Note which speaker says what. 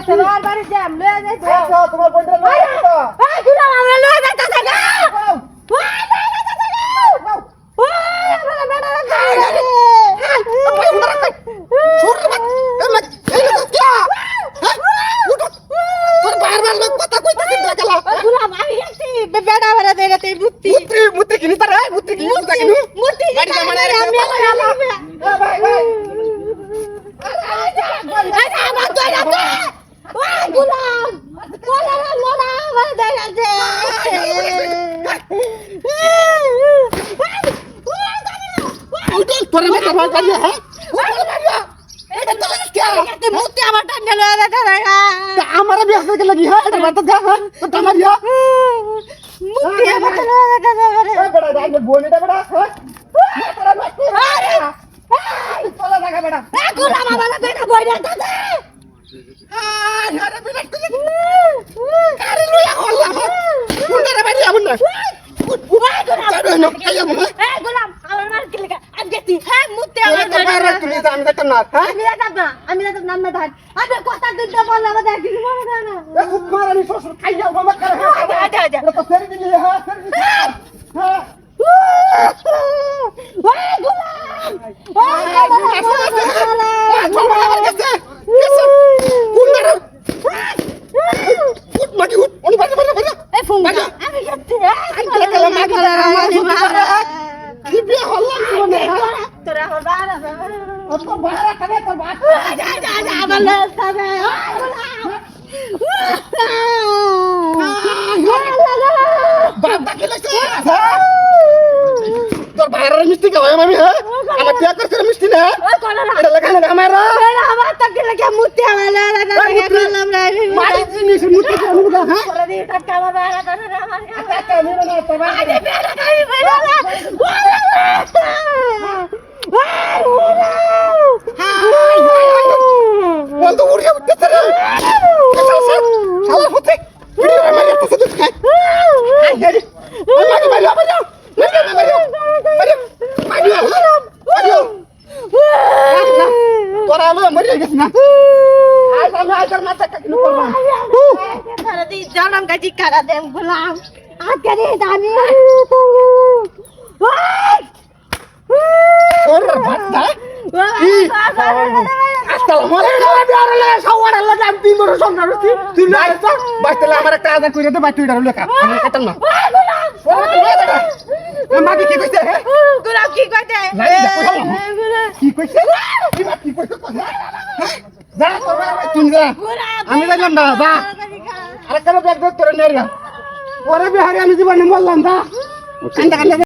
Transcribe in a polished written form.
Speaker 1: তোমার বাড়ি যাম লয়ে যাই তো
Speaker 2: আচ্ছা তোমার বন্ধুরা লয়ে যাও
Speaker 1: এই গুলাম আমরা লয়ে যাইতাছে না
Speaker 2: हमारा भी हंसने के लगी है इधर बात कर तो तमारिया बड़ा भाई ने बोले था बड़ा है तेरा मत अरे चला लगा बड़ा
Speaker 1: गुलाम वाला बेटा बोल रहा था
Speaker 2: हां अरे बेटा अरे लो या होला मुंडा भाई अब ना
Speaker 1: गुलाम আমার মার কি লাগা আমি গেছি হ্যাঁ মুতে আমার
Speaker 2: তুমি আমি দেখতাম না হ্যাঁ
Speaker 1: আমি না নাম না ধান আবে কথা দিতে বললা আমাদের কিছু মনে হয় না
Speaker 2: এ খুব মারানি শ্বশুর খাইয়া বাবা করে
Speaker 1: আচ্ছা আচ্ছা
Speaker 2: তো সেরি দিলি হ্যাঁ সেরি হ্যাঁ
Speaker 1: ওই গুলাম এই ফোন আমি গেছি তোরা হবার আমার লাগে
Speaker 2: তোর বাইরের মিষ্টি খাওয়াই আমি হ্যাঁ আমার টিয়া করছে মিষ্টি না এটা লাগানো আমারা
Speaker 1: আমার তাকে লাগে মুতে আমার করলাম রে
Speaker 2: মারি জিনিস মুতে আমি হ্যাঁ
Speaker 1: করে দি টাকা বাবা করে আমার
Speaker 2: টাকা নিব না তো ভাই
Speaker 1: আরে বেলা খাই বেলা
Speaker 2: বল তো উড়ে উঠতে রে শালা হতে উড়ে মারি তো শুধু খাই আরে আমাকে মারিও মারিও তোরা আলো মরে গেছ না আজ আমি আজর মাথা কাটিনো করব
Speaker 1: করে দি জানাম গাজি কারা দেম গোলাম আজকে রে জানি
Speaker 2: ওর বাচ্চা আসসালামু আলাইকুম আরে সাওয়ার আল্লাহ জান তিন বড় সংসার হচ্ছে তুই না আসছ বাচ্চালে আমার একটা আদা কইরা দে বাচ্চা উড়ার লেখা আমি কাটাম না মাগি কি কইছে
Speaker 1: গোলাম কি কইতে
Speaker 2: কি কইছে কি কইছে যা তুমি যা আমি যাইলাম না যা আরে কেন ব্যাগ ধরে নেরিয়া ওরে বিহারি আমি জীবনে বললাম যা কান্দা কান্দা